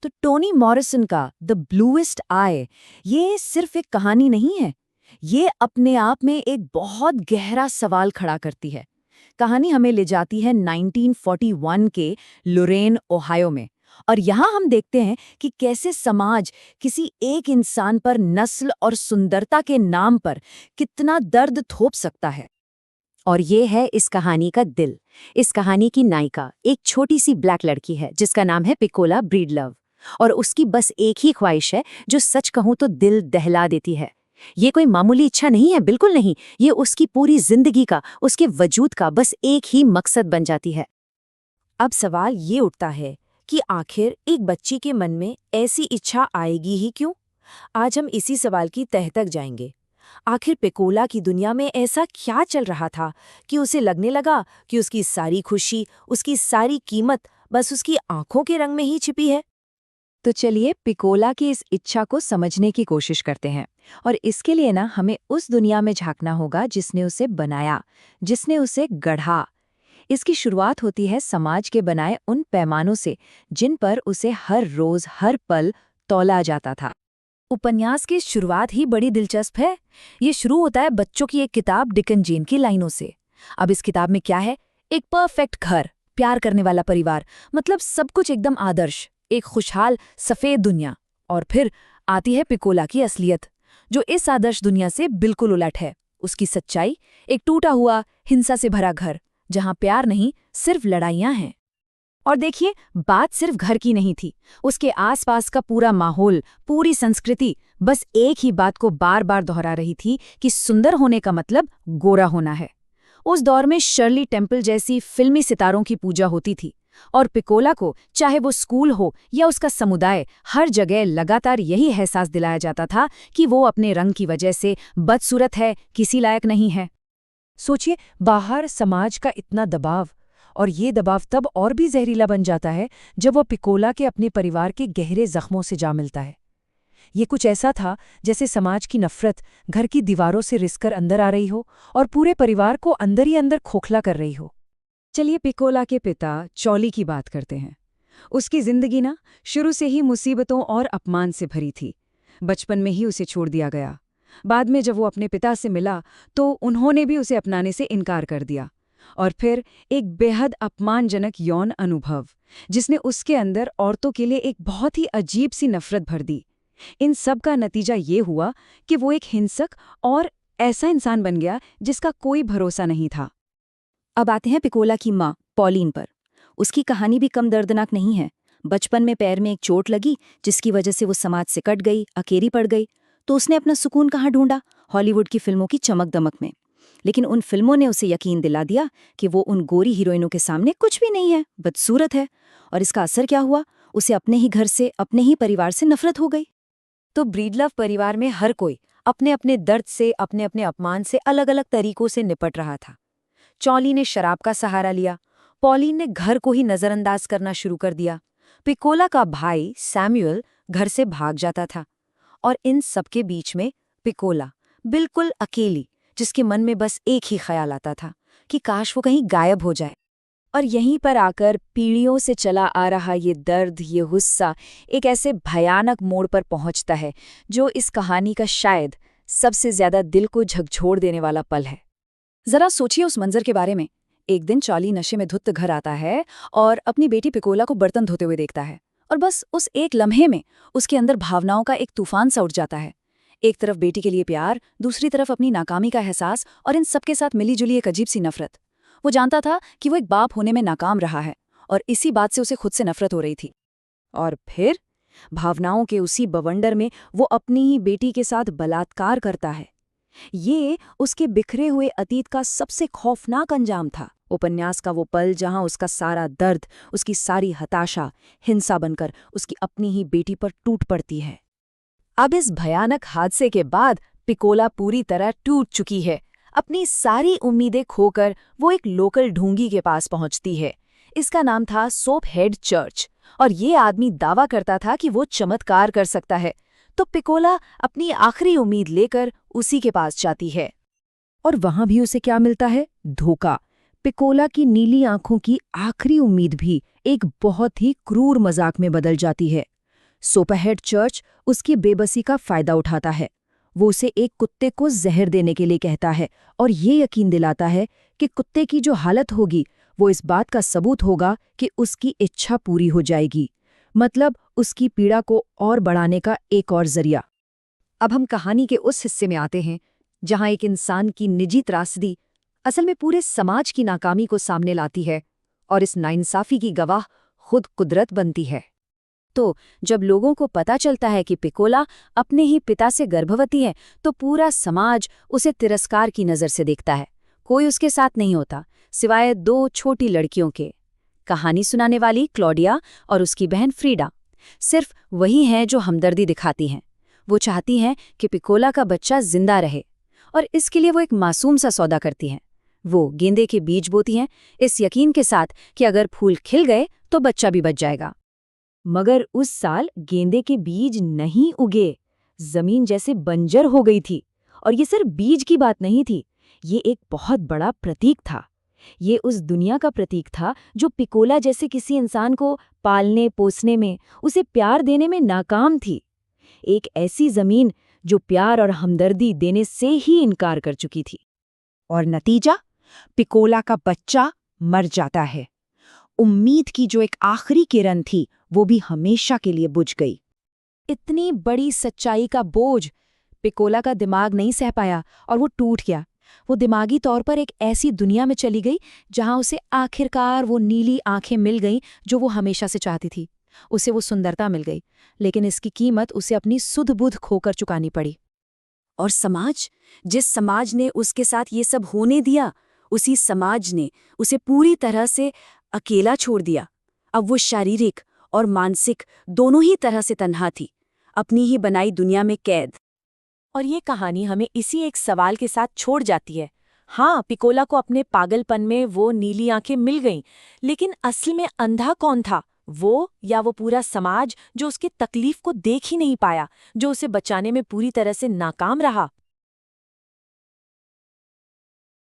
तो Tony Morrison का the bluest आई ये सिर्फ एक कहानी नहीं है, ये अपने आप में एक बहुत गहरा सवाल खड़ा करती है। कहानी हमें ले जाती है 1941 के लोरेन, ओहायो में, और यहाँ हम देखते हैं कि कैसे समाज किसी एक इंसान पर नस्ल और सुंदरता के नाम पर कितना दर्द थोप सकता है। और ये है इस कहानी का दिल। इस कहानी की नायिका एक छोटी सी ब्लैक लड़की है जिसका नाम है पिकोला ब्रीडलव, और उसकी बस एक ही ख्वाहिश है जो सच कहूं तो दिल दहला देती है। ये कोई मामूली इच्छा नहीं है, बिल्कुल नहीं। ये उसकी पूरी जिंदगी का, उसके वजूद का बस एक ही मकसद बन जाती है। अब सवाल ये उठता है कि आखिर एक बच्ची के मन में ऐसी इच्छा आएगी ही क्यों? आज हम इसी सवाल की तह तक जाएंगे। आखिर पिकोला की दुनिया में ऐसा क्या चल रहा था कि उसे लगने लगा कि उसकी सारी खुशी, उसकी सारी कीमत बस उसकी आंखों के रंग में ही छिपी है। तो चलिए पिकोला की इस इच्छा को समझने की कोशिश करते हैं। और इसके लिए ना हमें उस दुनिया में झांकना होगा जिसने उसे बनाया, जिसने उसे गढ़ा। इसकी शुरुआत होती है समाज के बनाए उन पैमानों से जिन पर उसे हर रोज हर पल तौला जाता था। उपन्यास की शुरुआत ही बड़ी दिलचस्प है। ये शुरू होता है बच्चों की एक किताब डिकन जेन की लाइनों से। अब इस किताब में क्या है? एक परफेक्ट घर, प्यार करने वाला परिवार, मतलब सब कुछ एकदम आदर्श, एक खुशहाल सफेद दुनिया। और फिर आती है पिकोला की असलियत, जो इस आदर्श दुनिया से बिल्कुल उलट है। उसकी सच्चाई एक टूटा हुआ, हिंसा से भरा घर, जहां प्यार नहीं, सिर्फ लड़ाइयां हैं। और देखिए, बात सिर्फ घर की नहीं थी। उसके आसपास का पूरा माहौल, पूरी संस्कृति बस एक ही बात को बार बार दोहरा रही थी कि सुंदर होने का मतलब गोरा होना है। उस दौर में शर्ली टेम्पल जैसी फिल्मी सितारों की पूजा होती थी, और पिकोला को, चाहे वो स्कूल हो या उसका समुदाय, हर जगह लगातार यही एहसास दिलाया जाता था कि वो अपने रंग की वजह से बदसूरत है, किसी लायक नहीं है। सोचिए, बाहर समाज का इतना दबाव, और ये दबाव तब और भी जहरीला बन जाता है जब वो पिकोला के अपने परिवार के गहरे जख्मों से जा मिलता है। ये कुछ ऐसा था जैसे समाज की नफरत घर की दीवारों से रिसकर अंदर आ रही हो और पूरे परिवार को अंदर ही अंदर खोखला कर रही हो। चलिए पिकोला के पिता चौली की बात करते हैं। उसकी जिंदगी ना शुरू से ही मुसीबतों और अपमान से भरी थी। बचपन में ही उसे छोड़ दिया गया। बाद में जब वो अपने पिता से मिला तो उन्होंने भी उसे अपनाने से इनकार कर दिया। और फिर एक बेहद अपमानजनक यौन अनुभव, जिसने उसके अंदर औरतों के लिए एक बहुत ही अजीब सी नफरत भर दी। इन सब का नतीजा ये हुआ कि वो एक हिंसक और ऐसा इंसान बन गया जिसका कोई भरोसा नहीं था। अब आते हैं पिकोला की माँ पॉलिन पर। उसकी कहानी भी कम दर्दनाक नहीं है। बचपन में पैर में एक चोट लगी जिसकी वजह से वो समाज से कट गई, अकेली पड़ गई। तो उसने अपना सुकून कहाँ ढूंढा? हॉलीवुड की फिल्मों की चमक दमक में। लेकिन उन फिल्मों ने उसे यकीन दिला दिया कि वो उन गोरी हीरोइनों के सामने कुछ भी नहीं है, बदसूरत है। और इसका असर क्या हुआ? उसे अपने ही घर से, अपने ही परिवार से नफरत हो गई। तो ब्रीडलव परिवार में हर कोई अपने अपने दर्द से, अपने अपने अपमान से अलग अलग तरीकों से निपट रहा था। चौली ने शराब का सहारा लिया, पॉलिन ने घर को ही नजरअंदाज करना शुरू कर दिया, पिकोला का भाई सैमुअल घर से भाग जाता था। और इन सबके बीच में पिकोला, बिल्कुल अकेली, जिसके मन में बस एक ही ख्याल आता था कि काश वो कहीं गायब हो जाए। और यहीं पर आकर पीढ़ियों से चला आ रहा ये दर्द, ये गुस्सा एक ऐसे भयानक मोड़ पर पहुंचता है जो इस कहानी का शायद सबसे ज्यादा दिल को झकझोर देने वाला पल है। जरा सोचिए उस मंजर के बारे में। एक दिन चौली नशे में धुत घर आता है और अपनी बेटी पिकोला को बर्तन धोते हुए देखता है, और बस उस एक लम्हे में उसके अंदर भावनाओं का एक तूफान सा उठ जाता है। एक तरफ बेटी के लिए प्यार, दूसरी तरफ अपनी नाकामी का एहसास, और इन सबके साथ मिली जुली एक अजीब सी नफरत। वो जानता था कि वो एक बाप होने में नाकाम रहा है, और इसी बात से उसे खुद से नफरत हो रही थी। और फिर भावनाओं के उसी बवंडर में वो अपनी ही बेटी के साथ बलात्कार करता है। ये उसके बिखरे हुए अतीत का सबसे खौफनाक अंजाम था। उपन्यास का वो पल जहां उसका सारा दर्द, उसकी सारी हताशा हिंसा बनकर उसकी अपनी ही बेटी पर टूट पड़ती है। अब इस भयानक हादसे के बाद पिकोला पूरी तरह टूट चुकी है। अपनी सारी उम्मीदें खोकर वो एक लोकल ढोंगी के पास पहुंचती है। इसका नाम था सोप हेड चर्च, और ये आदमी दावा करता था कि वो चमत्कार कर सकता है। तो पिकोला अपनी आखिरी उम्मीद लेकर उसी के पास जाती है। और वहां भी उसे क्या मिलता है? धोखा। पिकोला की नीली आंखों की आखिरी उम्मीद भी एक बहुत ही क्रूर मजाक में बदल जाती है। सोपरहेड चर्च उसकी बेबसी का फायदा उठाता है। वो उसे एक कुत्ते को जहर देने के लिए कहता है और ये यकीन दिलाता है कि कुत्ते की जो हालत होगी वो इस बात का सबूत होगा कि उसकी इच्छा पूरी हो जाएगी, मतलब उसकी पीड़ा को और बढ़ाने का एक और जरिया। अब हम कहानी के उस हिस्से में आते हैं जहां एक इंसान की निजी त्रासदी असल में पूरे समाज की नाकामी को सामने लाती है और इस नाइंसाफी की गवाह खुद कुदरत बनती है। तो जब लोगों को पता चलता है कि पिकोला अपने ही पिता से गर्भवती है तो पूरा समाज उसे तिरस्कार की नज़र से देखता है। कोई उसके साथ नहीं होता सिवाय 2 छोटी लड़कियों के। कहानी सुनाने वाली क्लॉडिया और उसकी बहन फ्रीडा सिर्फ वही हैं जो हमदर्दी दिखाती हैं। वो चाहती हैं कि पिकोला का बच्चा जिंदा रहे और इसके लिए वो एक मासूम सा सौदा करती हैं। वो गेंदे के बीज बोती हैं इस यकीन के साथ कि अगर फूल खिल गए तो बच्चा भी बच जाएगा। मगर उस साल गेंदे के बीज नहीं उगे, जमीन जैसे बंजर हो गई थी। और ये सिर्फ बीज की बात नहीं थी, ये एक बहुत बड़ा प्रतीक था। ये उस दुनिया का प्रतीक था जो पिकोला जैसे किसी इंसान को पालने पोसने में, उसे प्यार देने में नाकाम थी। एक ऐसी जमीन जो प्यार और हमदर्दी देने से ही इनकार कर चुकी थी। और नतीजा, पिकोला का बच्चा मर जाता है। उम्मीद की जो एक आखिरी किरण थी वो भी हमेशा के लिए बुझ गई। इतनी बड़ी सच्चाई का बोझ पिकोला का दिमाग नहीं सह पाया और वो टूट गया। वो दिमागी तौर पर एक ऐसी दुनिया में चली गई जहां उसे आखिरकार वो नीली आंखें मिल गईं जो वो हमेशा से चाहती थी। उसे वो सुंदरता मिल गई, लेकिन इसकी कीमत उसे अपनी सुध-बुध खोकर चुकानी पड़ी। और समाज, जिस समाज ने उसके साथ ये सब होने दिया, उसी समाज ने उसे पूरी तरह से अकेला छोड़ दिया। अब वो शारीरिक और मानसिक दोनों ही तरह से तन्हा थी, अपनी ही बनाई दुनिया में कैद। और ये कहानी हमें इसी एक सवाल के साथ छोड़ जाती है। हाँ, पिकोला को अपने पागलपन में वो नीली आंखें मिल गईं, लेकिन असल में अंधा कौन था? वो या वो पूरा समाज जो उसकी तकलीफ को देख ही नहीं पाया, जो उसे बचाने में पूरी तरह से नाकाम रहा?